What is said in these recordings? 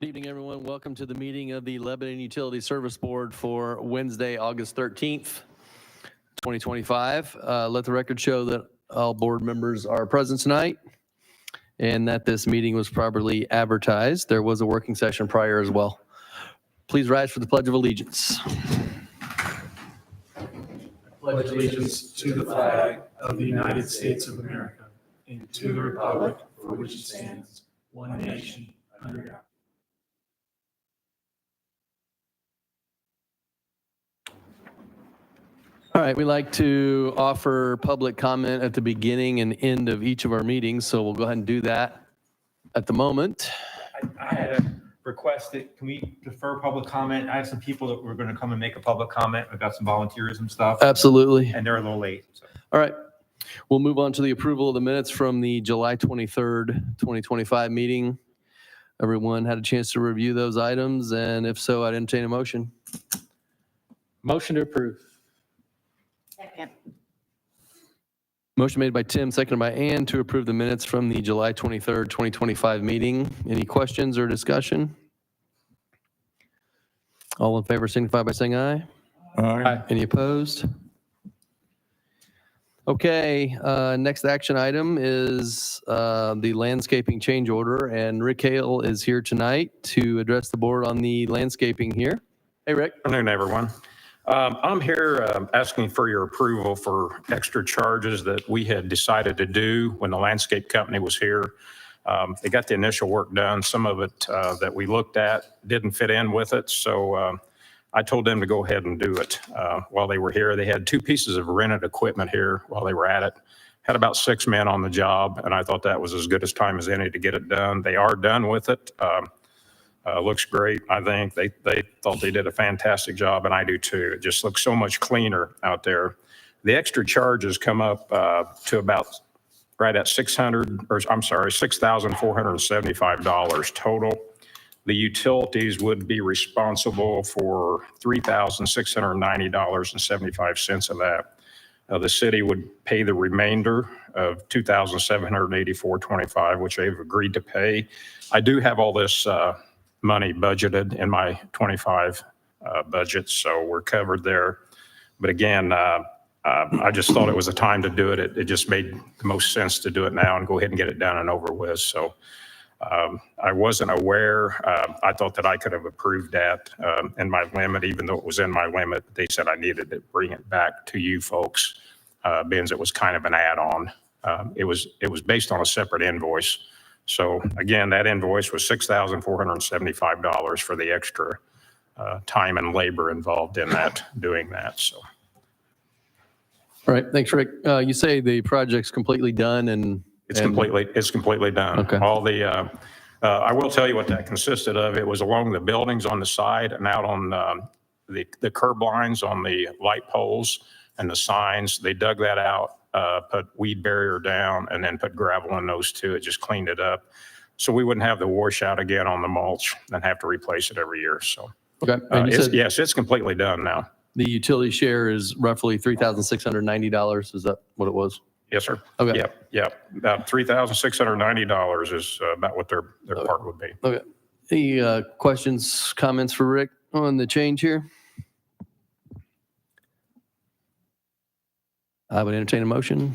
Good evening, everyone. Welcome to the meeting of the Lebanon Utility Service Board for Wednesday, August 13th, 2025. Let the record show that all board members are present tonight and that this meeting was properly advertised. There was a working session prior as well. Please rise for the Pledge of Allegiance. I pledge allegiance to the flag of the United States of America and to the republic for which it stands, one nation, under God. All right, we like to offer public comment at the beginning and end of each of our meetings, so we'll go ahead and do that at the moment. I had a request that can we defer public comment? I have some people that were going to come and make a public comment. I've got some volunteers and stuff. Absolutely. And they're a little late. So. All right. We'll move on to the approval of the minutes from the July 23rd, 2025 meeting. Everyone had a chance to review those items, and if so, I'd entertain a motion. Motion to approve. Second. Motion made by Tim, seconded by Ann to approve the minutes from the July 23rd, 2025 meeting. Any questions or discussion? All in favor signify by saying aye. Aye. Any opposed? Okay, next action item is the landscaping change order, and Rick Hale is here tonight to address the board on the landscaping here. Hey, Rick. Good afternoon, everyone. I'm here asking for your approval for extra charges that we had decided to do when the landscape company was here. They got the initial work done. Some of it that we looked at didn't fit in with it, so I told them to go ahead and do it while they were here. They had two pieces of rented equipment here while they were at it. Had about 6 men on the job, and I thought that was as good as time as any to get it done. They are done with it. Looks great, I think. They thought they did a fantastic job, and I do too. It just looks so much cleaner out there. The extra charges come up to about right at $6,475 total. The utilities would be responsible for $3,690.75 of that. The city would pay the remainder of $2,784.25, which they've agreed to pay. I do have all this money budgeted in my 25 budget, so we're covered there. But again, I just thought it was a time to do it. It just made the most sense to do it now and go ahead and get it done and over with. So I wasn't aware. I thought that I could have approved that in my limit, even though it was in my limit. They said I needed to bring it back to you folks, being it was kind of an add-on. It was based on a separate invoice. So again, that invoice was $6,475 for the extra time and labor involved in that, doing that. So. All right, thanks, Rick. You say the project's completely done and... It's completely done. Okay. All the, I will tell you what that consisted of. It was along the buildings on the side and out on the curb lines on the light poles and the signs. They dug that out, put weed barrier down, and then put gravel in those two. It just cleaned it up. So we wouldn't have the washout again on the mulch and have to replace it every year. So okay. yes, it's completely done now. The utility share is roughly $3,690. Is that what it was? Yes, sir. Okay. Yep. About $3,690 is about what their part would be. Okay. Any questions, comments for Rick on the change here? I would entertain a motion.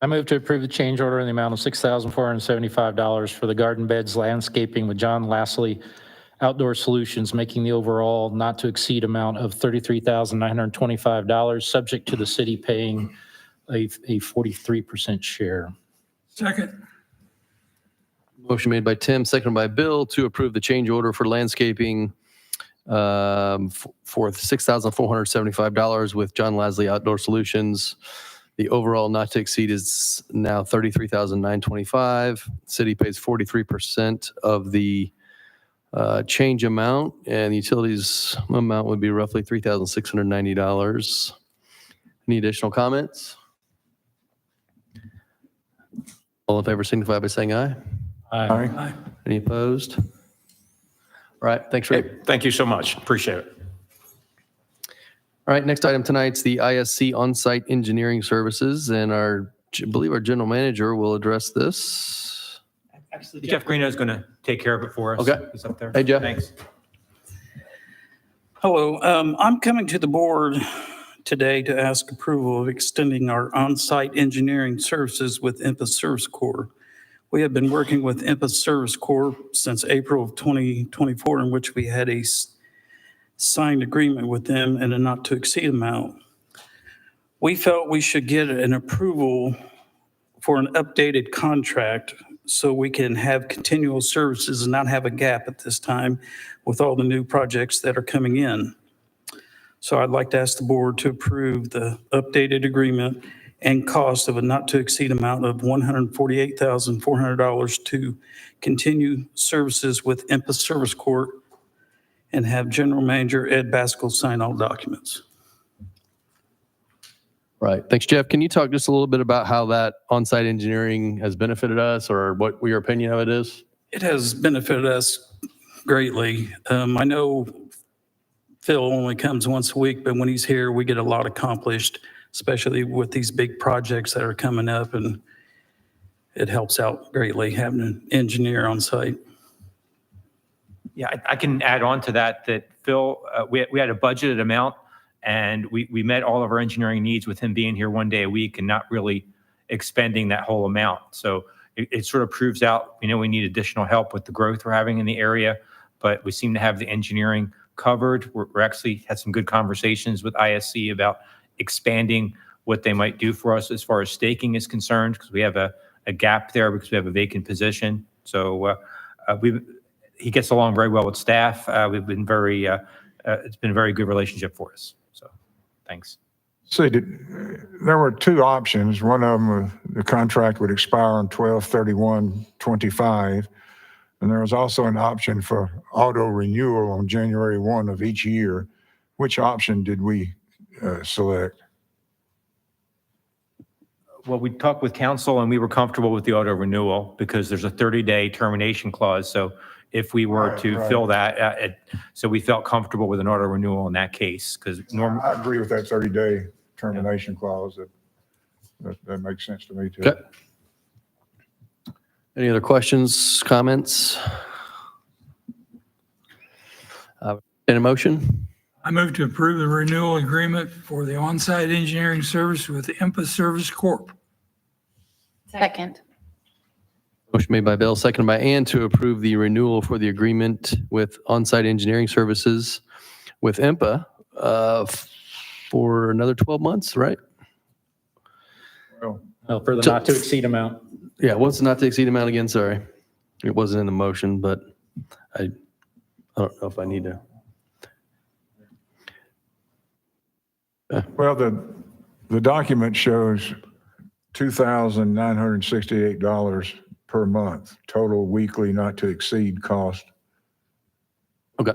I move to approve the change order in the amount of $6,475 for the garden beds landscaping with John Lassley Outdoor Solutions, making the overall not to exceed amount of $33,925, subject to the city paying a 43% share. Second. Motion made by Tim, seconded by Bill to approve the change order for landscaping for $6,475 with John Lassley Outdoor Solutions. The overall not to exceed is now $33,925. City pays 43% of the change amount, and the utilities amount would be roughly $3,690. Any additional comments? All in favor signify by saying aye. Aye. Any opposed? All right, thanks, Rick. Hey, thank you so much. Appreciate it. All right, next item tonight's the ISC on-site engineering services, and I believe our general manager will address this. Actually, Jeff Greeno's going to take care of it for us. Okay. He's up there. Hey, Jeff. Thanks. Hello, I'm coming to the board today to ask approval of extending our on-site engineering services with IMPA Service Corps. We have been working with IMPA Service Corps since April of 2024, in which we had a signed agreement with them in a not-to-exceed amount. We felt we should get an approval for an updated contract so we can have continual services and not have a gap at this time with all the new projects that are coming in. So I'd like to ask the board to approve the updated agreement and cost of a not-to-exceed amount of $148,400 to continue services with IMPA Service Corps and have General Manager Ed Baskell sign all documents. Right. Thanks, Jeff. Can you talk just a little bit about how that on-site engineering has benefited us or what your opinion of it is? It has benefited us greatly. I know Phil only comes once a week, but when he's here, we get a lot accomplished, especially with these big projects that are coming up, and it helps out greatly having an engineer on site. Yeah, I can add on to that Phil, we had a budgeted amount, and we met all of our engineering needs with him being here one day a week and not really expending that whole amount. So it sort of proves out, we need additional help with the growth we're having in the area, but we seem to have the engineering covered. We're actually had some good conversations with ISC about expanding what they might do for us as far as staking is concerned, because we have a gap there because we have a vacant position. So he gets along very well with staff. We've been it's been a very good relationship for us. So thanks. See, there were two options. One of them, the contract would expire on 12/31/25. And there was also an option for auto renewal on January 1 of each year. Which option did we select? Well, we talked with council and we were comfortable with the auto renewal because there's a 30-day termination clause. So if we were to Right. fill that, so we felt comfortable with an auto renewal in that case because normally. I agree with that 30-day termination clause. That makes sense to me too. Okay. Any other questions, comments? In a motion? I move to approve the renewal agreement for the on-site engineering service with the IMPA Service Corp. Second. Motion made by Bill, seconded by Ann to approve the renewal for the agreement with on-site engineering services with IMPA for another 12 months, right? Well, For the not to exceed amount. Yeah, what's the not to exceed amount again? Sorry. It wasn't in the motion, but I don't know if I need to. well, the document shows $2,968 per month, total weekly not to exceed cost. Okay.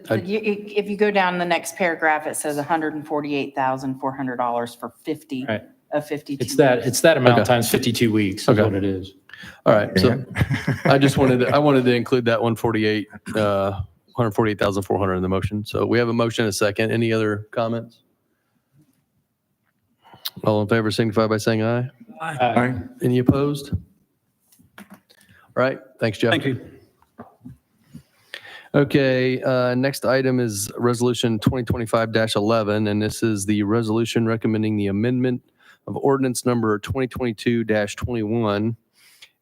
If you go down the next paragraph, it says $148,400 for 50 Right. of 52. It's that amount Okay. times 52 weeks is Okay. what it is. All right. So I just wanted to include that 148,400 in the motion. So we have a motion and a second. Any other comments? All in favor signify by saying aye. Aye. Any opposed? All right. Thanks, Jeff. Thank you. Okay, next item is Resolution 2025-11, and this is the resolution recommending the amendment of ordinance number 2022-21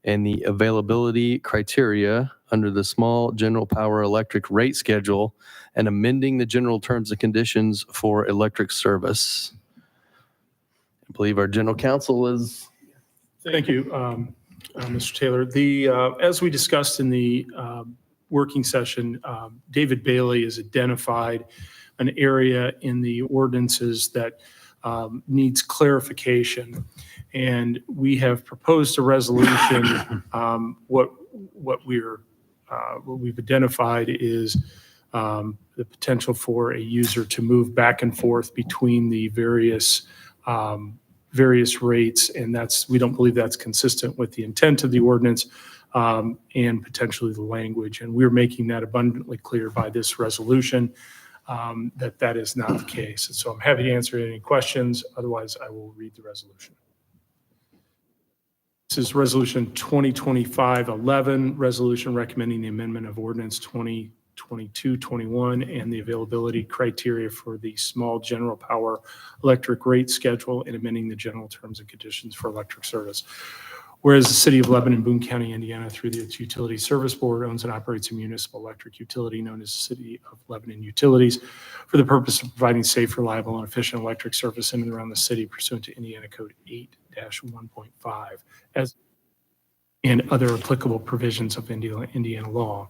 and the availability criteria under the small general power electric rate schedule and amending the general terms and conditions for electric service. I believe our general counsel is. Thank you, Mr. Taylor. As we discussed in the working session, David Bailey has identified an area in the ordinances that needs clarification. And we have proposed a resolution. What we've identified is the potential for a user to move back and forth between the various rates, and we don't believe that's consistent with the intent of the ordinance and potentially the language. And we're making that abundantly clear by this resolution that is not the case. And so I'm happy to answer any questions. Otherwise, I will read the resolution. This is Resolution 2025-11, resolution recommending the amendment of ordinance 2022-21 and the availability criteria for the small general power electric rate schedule and amending the general terms and conditions for electric service. Whereas the City of Lebanon, Boone County, Indiana, through its Utility Service Board, owns and operates a municipal electric utility known as the City of Lebanon Utilities for the purpose of providing safe, reliable, and efficient electric service in and around the city pursuant to Indiana Code 8-1.5 as and other applicable provisions of Indiana law.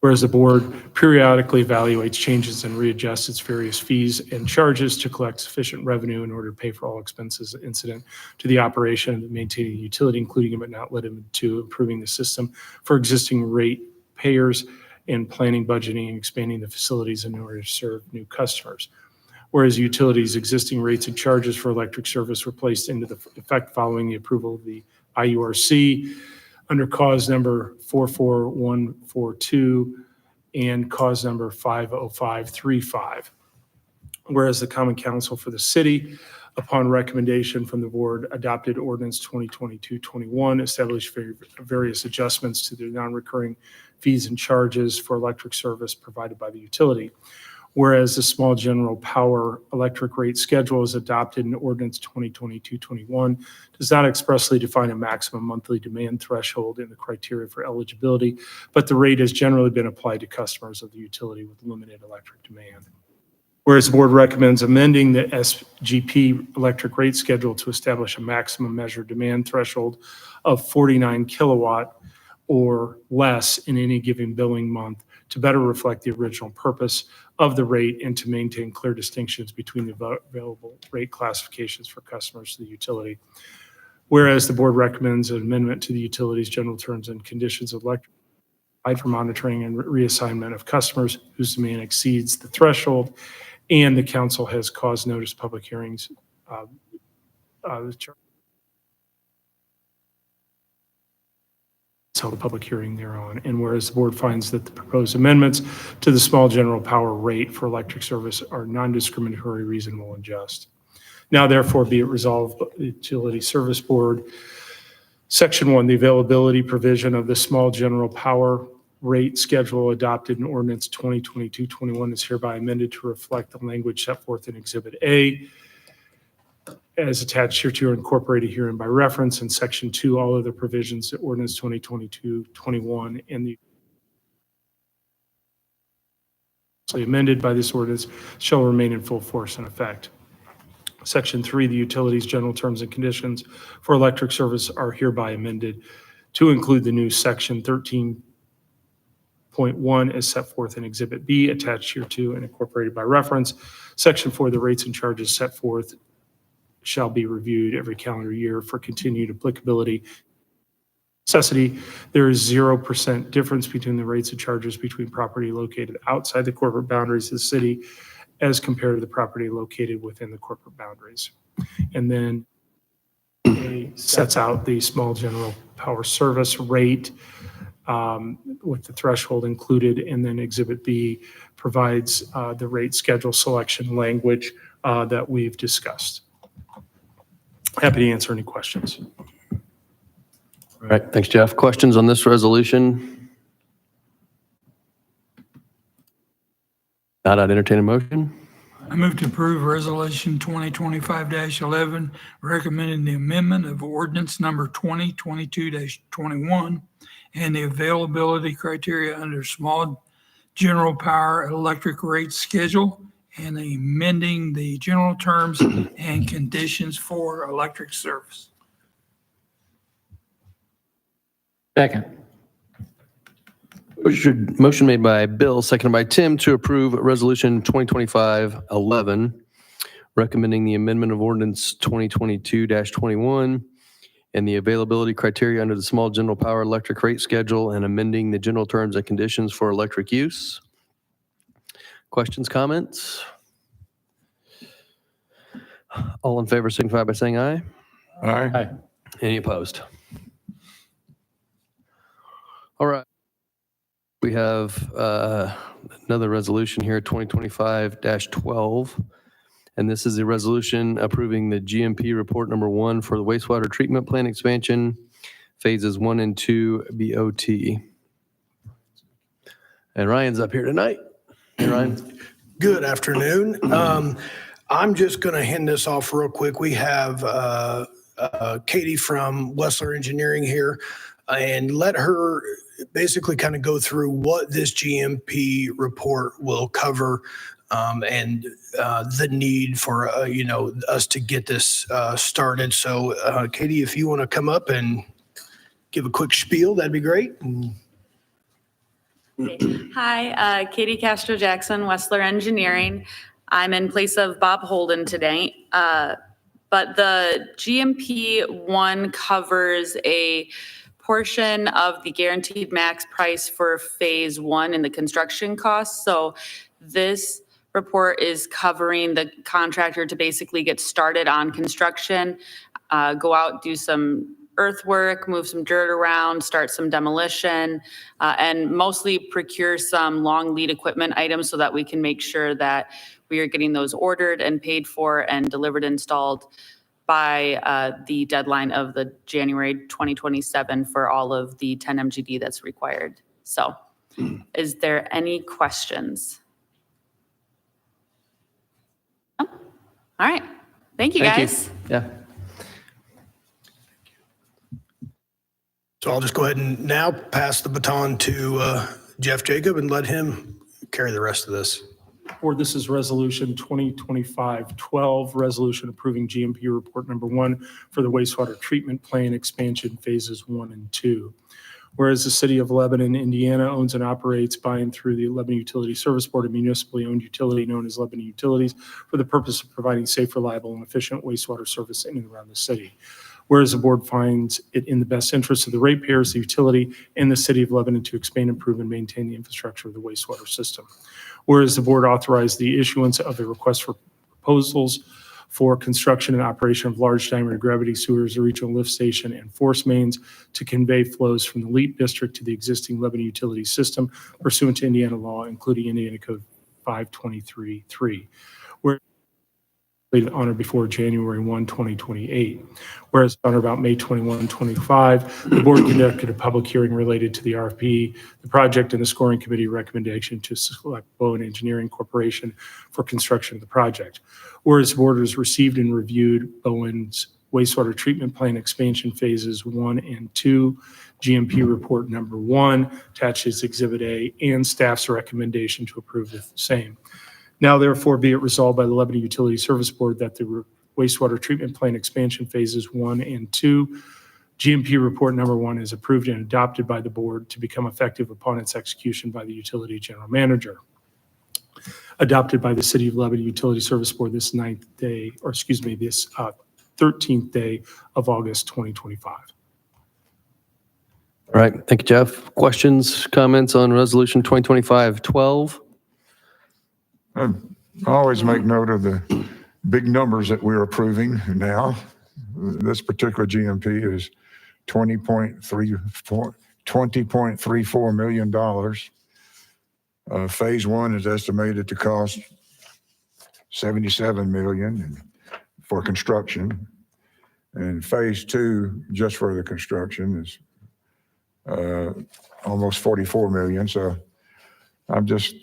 Whereas the board periodically evaluates changes and readjusts its various fees and charges to collect sufficient revenue in order to pay for all expenses incident to the operation and maintaining the utility, including but not limited to improving the system for existing rate payers and planning, budgeting, and expanding the facilities in order to serve new customers. Whereas utilities' existing rates and charges for electric service were placed into effect following the approval of the IURC under cause number 44142 and cause number 50535. Whereas the Common Council for the city, upon recommendation from the board, adopted ordinance 2022-21, established various adjustments to the non-recurring fees and charges for electric service provided by the utility. Whereas the small general power electric rate schedule is adopted in ordinance 2022-21, does not expressly define a maximum monthly demand threshold in the criteria for eligibility, but the rate has generally been applied to customers of the utility with limited electric demand. Whereas the board recommends amending the SGP electric rate schedule to establish a maximum measured demand threshold of 49 kilowatt or less in any given billing month to better reflect the original purpose of the rate and to maintain clear distinctions between the available rate classifications for customers to the utility. Whereas the board recommends an amendment to the utility's general terms and conditions of electric for monitoring and reassignment of customers whose demand exceeds the threshold, and the council has caused notice public hearings held a public hearing thereon. And whereas the board finds that the proposed amendments to the small general power rate for electric service are non-discriminatory, reasonable, and just. Now therefore be it resolved by the Utility Service Board, Section 1, the availability provision of the small general power rate schedule adopted in ordinance 2022-21 is hereby amended to reflect the language set forth in Exhibit A as attached hereto or incorporated herein by reference, and Section 2, all other provisions of ordinance 2022-21 and the amended by this ordinance shall remain in full force and effect. Section 3, the utilities' general terms and conditions for electric service are hereby amended to include the new Section 13.1 as set forth in Exhibit B attached hereto and incorporated by reference. Section 4, the rates and charges set forth shall be reviewed every calendar year for continued applicability. Necessity, there is 0% difference between the rates and charges between property located outside the corporate boundaries of the city as compared to the property located within the corporate boundaries. And then it sets out the small general power service rate with the threshold included, and then Exhibit B provides the rate schedule selection language that we've discussed. Happy to answer any questions. All right, thanks, Jeff. Questions on this resolution? Not, I'd entertain a motion. I move to approve Resolution 2025-11, recommending the amendment of ordinance number 2022-21 and the availability criteria under small general power electric rate schedule and amending the general terms and conditions for electric service. Second. Motion made by Bill, seconded by Tim to approve Resolution 2025-11, recommending the amendment of ordinance 2022-21 and the availability criteria under the small general power electric rate schedule and amending the general terms and conditions for electric use. Questions, comments? All in favor signify by saying aye. Aye. Aye. Any opposed? All right. We have another resolution here, 2025-12, and this is a resolution approving the GMP report number 1 for the wastewater treatment plant expansion phases 1 and 2 BOT. And Ryan's up here tonight. Hey, Ryan. Good afternoon. I'm just going to hand this off real quick. We have Katie from Wessler Engineering here, and let her basically kind of go through what this GMP report will cover, and the need for us to get this started. So, Katie, if you want to come up and give a quick spiel, that'd be great. Hi, Katie Castro Jackson, Wessler Engineering. I'm in place of Bob Holden today. But the GMP 1 covers a portion of the guaranteed max price for phase 1 in the construction costs. So this report is covering the contractor to basically get started on construction, go out, do some earthwork, move some dirt around, start some demolition, and mostly procure some long lead equipment items so that we can make sure that we are getting those ordered and paid for and delivered, installed by the deadline of the January 2027 for all of the 10 MGD that's required. So is there any questions? Oh, all right. Thank you, guys. Yeah. So I'll just go ahead and now pass the baton to Jeff Jacob and let him carry the rest of this. Board, this is Resolution 2025-12, resolution approving GMP report number 1 for the wastewater treatment plant expansion phases 1 and 2. Whereas the city of Lebanon, Indiana owns and operates by and through the Lebanon Utility Service Board, a municipally owned utility known as Lebanon Utilities, for the purpose of providing safe, reliable, and efficient wastewater service in and around the city. Whereas the board finds it in the best interest of the ratepayers, the utility, and the city of Lebanon to expand, improve, and maintain the infrastructure of the wastewater system. Whereas the board authorized the issuance of the request for proposals for construction and operation of large diameter gravity sewers, a regional lift station, and force mains to convey flows from the LEAP district to the existing Lebanon utility system pursuant to Indiana law, including Indiana Code 523.3. On or before January 1, 2028. Whereas on or about May 21, 2025, the board conducted a public hearing related to the RFP, the project, and the scoring committee recommendation to select Bowen Engineering Corporation for construction of the project. Whereas the board has received and reviewed Bowen's wastewater treatment plant expansion phases 1 and 2, GMP report number 1, attached as Exhibit A, and staff's recommendation to approve the same. Now therefore be it resolved by the Lebanon Utility Service Board that the wastewater treatment plant expansion phases 1 and 2, GMP report number 1 is approved and adopted by the board to become effective upon its execution by the utility general manager. Adopted by the City of Lebanon Utility Service Board this 13th day of August 2025. All right. Thank you, Jeff. Questions, comments on Resolution 2025-12? I always make note of the big numbers that we're approving now. This particular GMP is $20.34 million. Phase 1 is estimated to cost $77 million for construction. And phase 2, just for the construction, is almost $44 million. So I'm just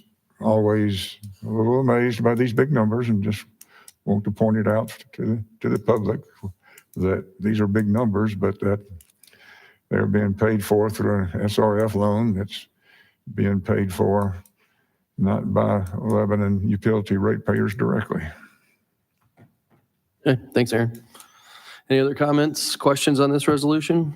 always a little amazed by these big numbers and just want to point it out to the public that these are big numbers, but that they're being paid for through an SRF loan that's being paid for not by Lebanon utility ratepayers directly. Okay, thanks, Aaron. Any other comments, questions on this resolution?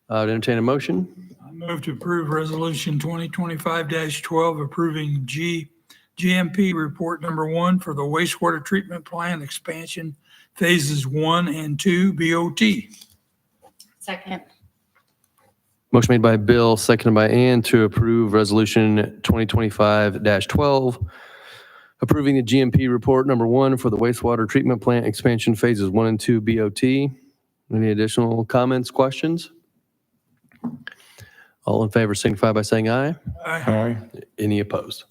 I would entertain a motion. I move to approve Resolution 2025-12 approving GMP report number 1 for the wastewater treatment plant expansion phases 1 and 2 BOT. Second. Motion made by Bill, seconded by Ann to approve Resolution 2025-12, approving the GMP report number 1 for the wastewater treatment plant expansion phases 1 and 2 BOT. Any additional comments, questions? All in favor signify by saying aye. Aye. Any opposed?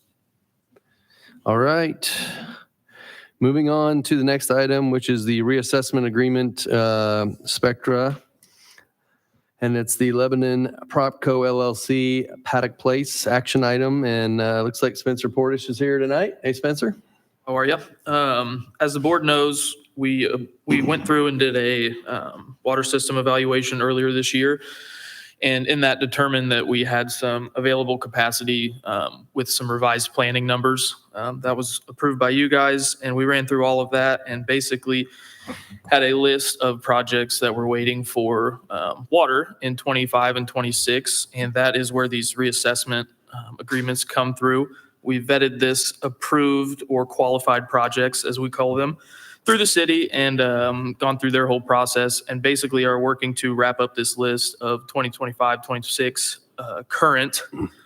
All right. Moving on to the next item, which is the reassessment agreement, Spectra. And it's the Lebanon Propco LLC Paddock Place action item. And looks like Spencer Portish is here tonight. Hey, Spencer. How are you? As the board knows, we went through and did a water system evaluation earlier this year. And in that determined that we had some available capacity with some revised planning numbers. That was approved by you guys, and we ran through all of that and basically had a list of projects that were waiting for water in 25 and 26, and that is where these reassessment agreements come through. We vetted this approved or qualified projects, as we call them, through the city and gone through their whole process and basically are working to wrap up this list of 2025, 26 current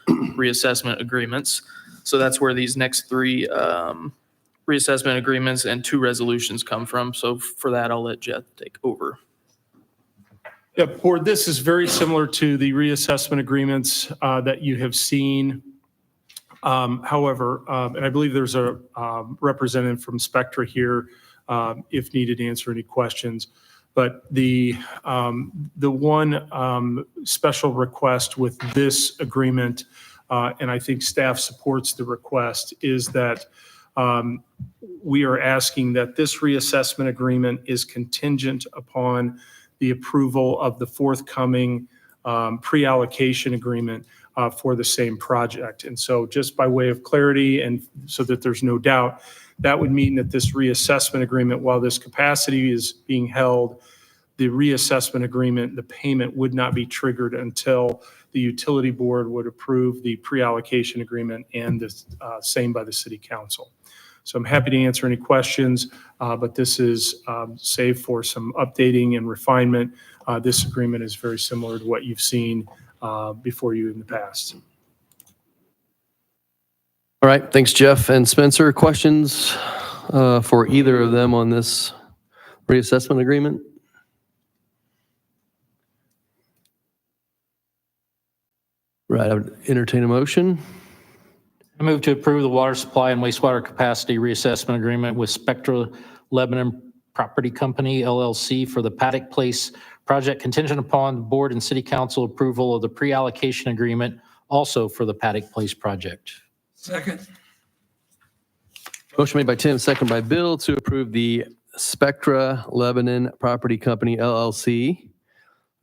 reassessment agreements. So that's where these next three reassessment agreements and 2 resolutions come from. So for that, I'll let Jeff take over. Yeah, Board, this is very similar to the reassessment agreements that you have seen. However, and I believe there's a representative from Spectra here if needed to answer any questions. But the one special request with this agreement, and I think staff supports the request, is that we are asking that this reassessment agreement is contingent upon the approval of the forthcoming pre-allocation agreement for the same project. And so just by way of clarity and so that there's no doubt, that would mean that this reassessment agreement, while this capacity is being held, the reassessment agreement, the payment would not be triggered until the utility board would approve the pre-allocation agreement and the same by the city council. So I'm happy to answer any questions, but this is save for some updating and refinement. This agreement is very similar to what you've seen before you in the past. All right, thanks, Jeff and Spencer. Questions for either of them on this reassessment agreement? Right, I would entertain a motion. I move to approve the water supply and wastewater capacity reassessment agreement with Spectra Lebanon Property Company, LLC, for the Paddock Place project contingent upon the board and city council approval of the pre-allocation agreement also for the Paddock Place project. Second. Motion made by Tim, second by Bill to approve the Spectra Lebanon Property Company, LLC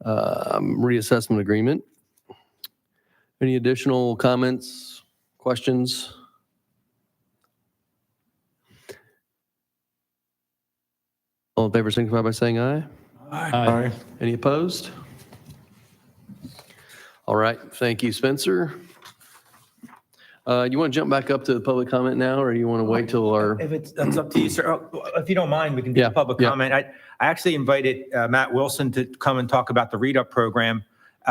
reassessment agreement. Any additional comments, questions? All in favor, signify by saying aye. Aye. Any opposed? All right, thank you, Spencer. You want to jump back up to the public comment now, or you want to wait till our? That's up to you, sir. If you don't mind, we can do Yeah, public yeah. comment. I actually invited Matt Wilson to come and talk about the Read-Up program,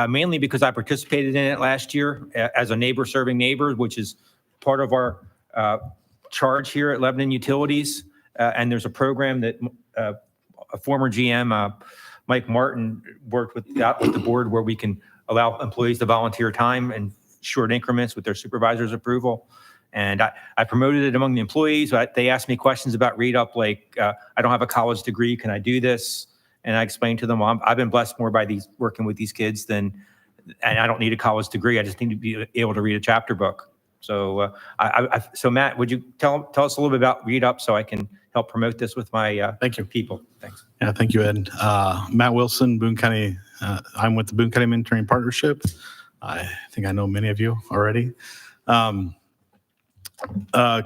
mainly because I participated in it last year as a neighbor serving neighbors, which is part of our charge here at Lebanon Utilities. And there's a program that a former GM, Mike Martin, worked with the board where we can allow employees to volunteer time in short increments with their supervisor's approval. And I promoted it among the employees. They asked me questions about Read-Up, like, I don't have a college degree, can I do this? And I explained to them, well, I've been blessed more by working with these kids and I don't need a college degree. I just need to be able to read a chapter book. So, so Matt, would you tell us a little bit about Read-Up so I can help promote this with my people? Thanks. Yeah, thank you, Ed. Matt Wilson, Boone County. I'm with the Boone County Mentoring Partnership. I think I know many of you already. A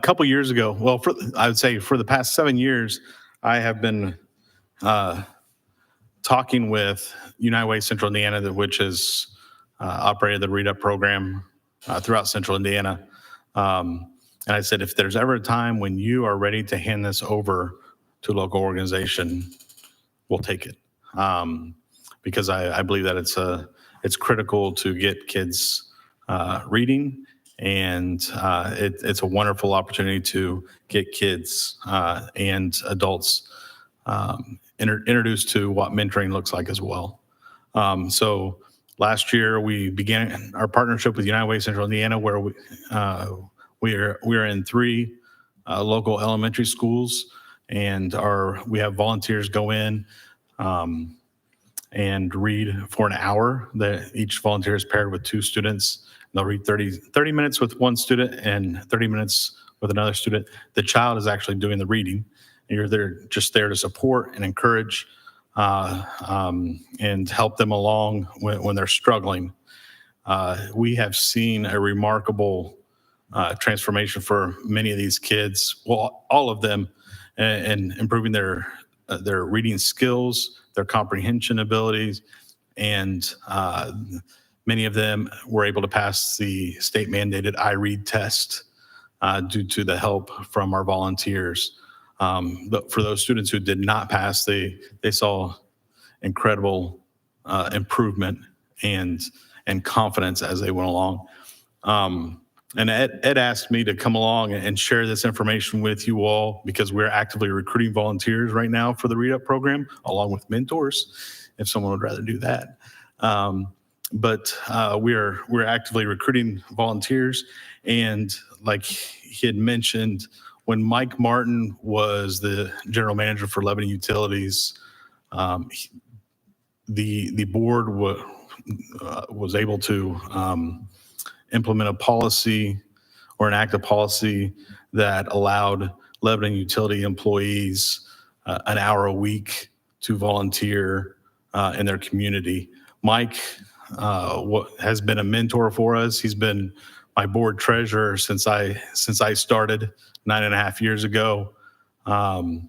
couple years ago, well, I would say for the past 7 years, I have been talking with United Way Central Indiana, which has operated the Read-Up program throughout Central Indiana. And I said, if there's ever a time when you are ready to hand this over to a local organization, we'll take it. Because I believe that it's critical to get kids reading, and it's a wonderful opportunity to get kids and adults introduced to what mentoring looks like as well. So last year we began our partnership with United Way Central Indiana, where we are in 3 local elementary schools And we have volunteers go in and read for an hour. Each volunteer is paired with 2 students. They'll read 30 minutes with one student and 30 minutes with another student. The child is actually doing the reading. You're just there to support and encourage and help them along when they're struggling. We have seen a remarkable transformation for many of these kids, well, all of them, and improving their reading skills, their comprehension abilities, and many of them were able to pass the state mandated iRead test due to the help from our volunteers. But for those students who did not pass, they saw incredible improvement and confidence as they went along. And Ed asked me to come along and share this information with you all because we're actively recruiting volunteers right now for the Read Up program, along with mentors, if someone would rather do that. But we're actively recruiting volunteers. And like he had mentioned, when Mike Martin was the general manager for Lebanon Utilities, the board was able to implement a policy or enact a policy that allowed Lebanon utility employees an hour a week to volunteer in their community. Mike has been a mentor for us. He's been my board treasurer since I started 9.5 years ago. And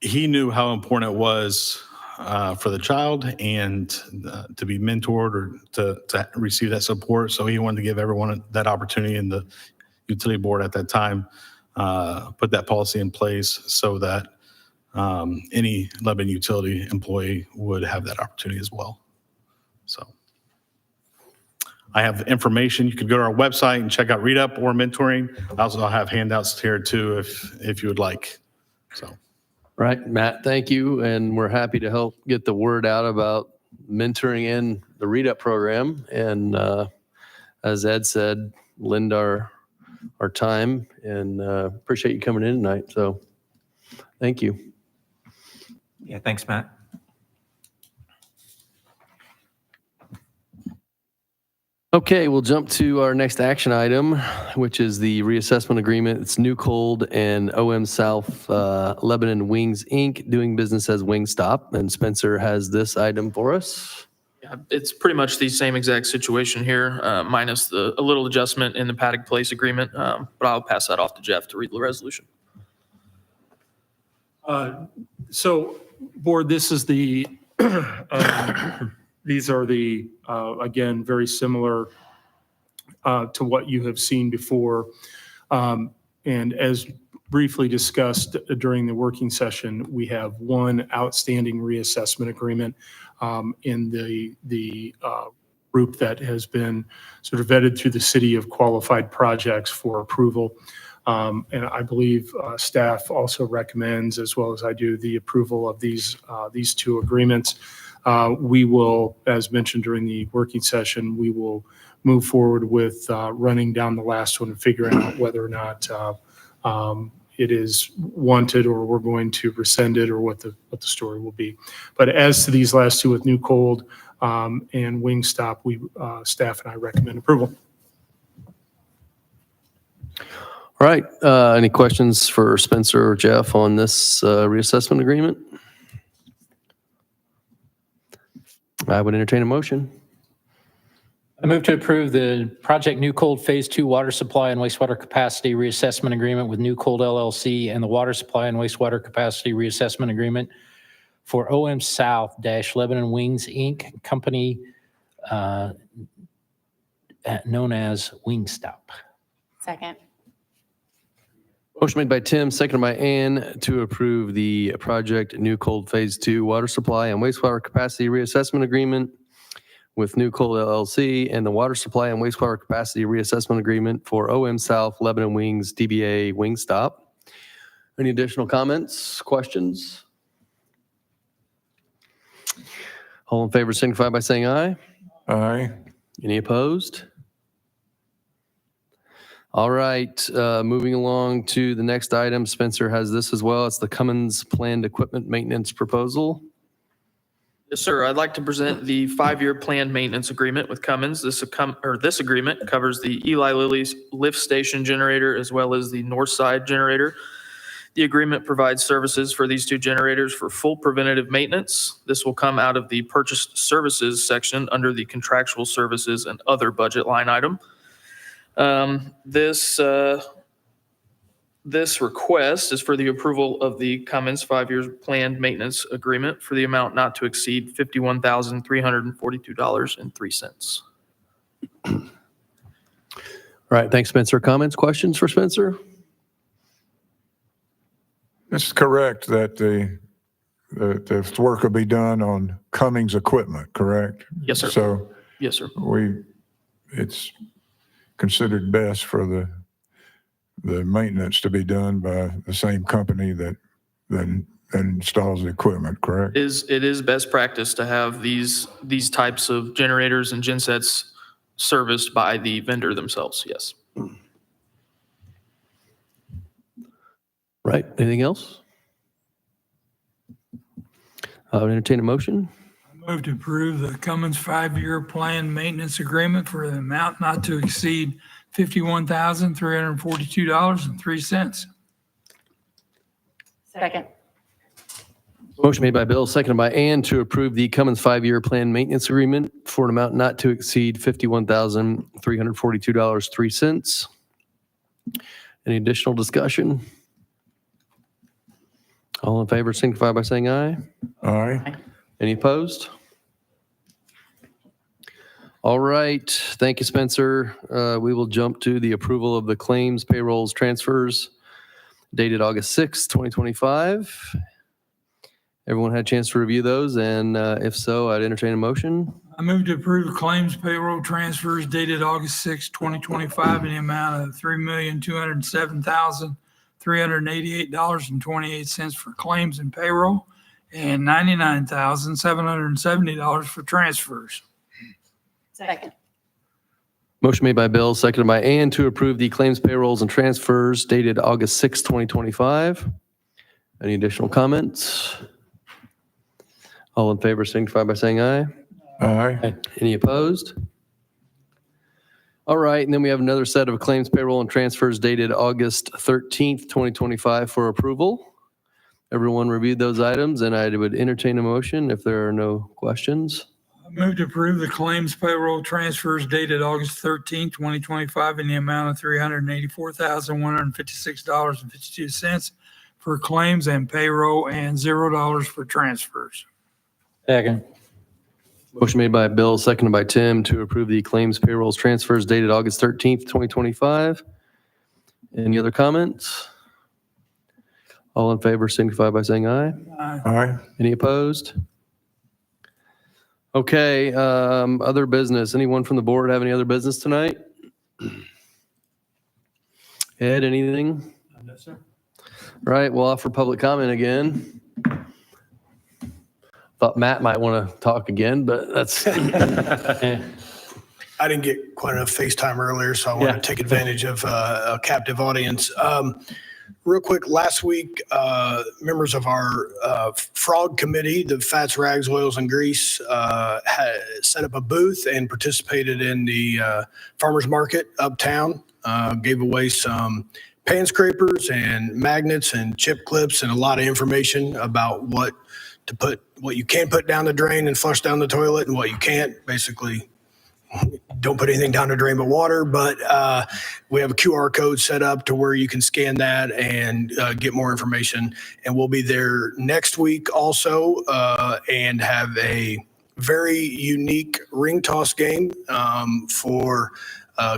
he knew how important it was for the child and to be mentored or to receive that support. So he wanted to give everyone that opportunity, and the utility board at that time put that policy in place so that any Lebanon utility employee would have that opportunity as well. So I have information. You could go to our website and check out Read Up or mentoring. I also have handouts here too if you would like. So. Right, Matt, thank you. And we're happy to help get the word out about mentoring in the Read Up program. And as Ed said, lend our time, and appreciate you coming in tonight. So thank you. Yeah, thanks, Matt. Okay, we'll jump to our next action item, which is the reassessment agreement. It's New Cold and OM South Lebanon Wings, Inc., doing business as Wingstop. And Spencer has this item for us. Yeah, it's pretty much the same exact situation here, minus a little adjustment in the Paddock Place agreement. But I'll pass that off to Jeff to read the resolution. So, board, this is the, these are the, again, very similar to what you have seen before. And as briefly discussed during the working session, we have one outstanding reassessment agreement in the group that has been sort of vetted through the city of qualified projects for approval. And I believe staff also recommends, as well as I do, the approval of these 2 agreements. We will, as mentioned during the working session, we will move forward with running down the last one and figuring out whether or not it is wanted or we're going to rescind it or what the story will be. But as to these last 2 with New Cold and Wingstop, staff and I recommend approval. All right, any questions for Spencer or Jeff on this reassessment agreement? I would entertain a motion. I move to approve the Project New Cold Phase 2 Water Supply and Wastewater Capacity Reassessment Agreement with New Cold LLC and the Water Supply and Wastewater Capacity Reassessment Agreement for OM South Lebanon Wings, Inc., company known as Wingstop. Second. Motion made by Tim, seconded by Ann to approve the Project New Cold Phase 2 Water Supply and Wastewater Capacity Reassessment Agreement with New Cold LLC and the Water Supply and Wastewater Capacity Reassessment Agreement for OM South Lebanon Wings, DBA Wingstop. Any additional comments, questions? All in favor signify by saying aye. Aye. Any opposed? All right, moving along to the next item. Spencer has this as well. It's the Cummins Planned Equipment Maintenance Proposal. Yes, sir. I'd like to present the 5-year planned maintenance agreement with Cummins. This agreement covers the Eli Lilly's lift station generator as well as the north side generator. The agreement provides services for these two generators for full preventative maintenance. This will come out of the purchased services section under the contractual services and other budget line item. This request is for the approval of the Cummins 5-year planned maintenance agreement for the amount not to exceed $51,342.03. All right, thanks, Spencer. Comments, questions for Spencer? It's correct that the work will be done on Cummins equipment, correct? Yes, sir. So Yes, sir. it's considered best for the maintenance to be done by the same company that installs the equipment, correct? It is best practice to have these types of generators and gensets serviced by the vendor themselves, yes. Right, anything else? I would entertain a motion. Move to approve the Cummins 5-year planned maintenance agreement for the amount not to exceed $51,342.03. Second. Motion made by Bill, seconded by Ann to approve the Cummins 5-year planned maintenance agreement for an amount not to exceed $51,342.03. Any additional discussion? All in favor signify by saying aye. Aye. Any opposed? All right, thank you, Spencer. We will jump to the approval of the claims, payrolls, transfers dated August 6, 2025. Everyone had a chance to review those, and if so, I'd entertain a motion. I move to approve claims payroll transfers dated August 6, 2025 in the amount of $3,207,388.28 for claims and payroll and $99,770 for transfers. Second. Motion made by Bill, seconded by Ann to approve the claims, payrolls, and transfers dated August 6, 2025. Any additional comments? All in favor signify by saying aye. Aye. Any opposed? All right, and then we have another set of claims, payroll, and transfers dated August 13th, 2025 for approval. Everyone reviewed those items, and I would entertain a motion if there are no questions. I move to approve the claims payroll transfers dated August 13, 2025 in the amount of $384,156.52 for claims and payroll and $0 for transfers. Second. Motion made by Bill, seconded by Tim to approve the claims, payrolls, transfers dated August 13th, 2025. Any other comments? All in favor signify by saying aye. Aye. Any opposed? Okay, other business. Anyone from the board have any other business tonight? Ed, anything? No, sir. Right, we'll offer public comment again. Thought Matt might want to talk again, but that's. I didn't get quite enough FaceTime earlier, so I want Yeah. to take advantage of a captive audience. Real quick, last week, members of our frog committee, the Fats, Rags, Oils, and Grease, had set up a booth and participated in the farmers market uptown. Gave away some pan scrapers and magnets and chip clips and a lot of information about what you can put down the drain and flush down the toilet and what you can't. Basically, don't put anything down the drain but water. But we have a QR code set up to where you can scan that and get more information. And we'll be there next week also and have a very unique ring toss game for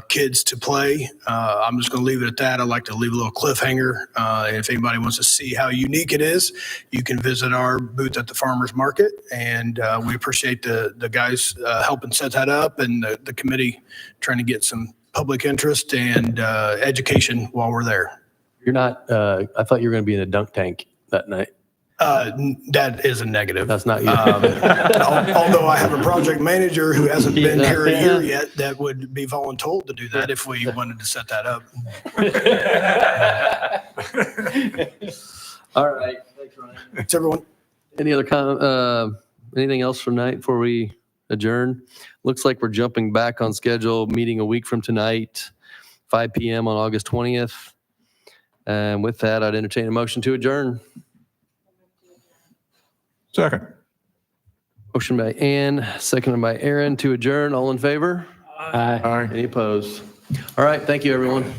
kids to play. I'm just going to leave it at that. I like to leave a little cliffhanger. And if anybody wants to see how unique it is, you can visit our booth at the farmers market. And we appreciate the guys helping set that up and the committee trying to get some public interest and education while we're there. You're not, I thought you were going to be in a dunk tank that night. That is a negative. That's not you. Although I have a project manager who hasn't been here a year yet that would be voluntold to do that if we wanted to set that up. All right. Thanks, Ryan. Thanks, everyone. Any other anything else from tonight before we adjourn? Looks like we're jumping back on schedule, meeting a week from tonight, 5 PM on August 20th. And with that, I'd entertain a motion to adjourn. Second. Motion by Ann, seconded by Aaron to adjourn. All in favor? Aye. Aye. Any opposed? All right. Thank you, everyone.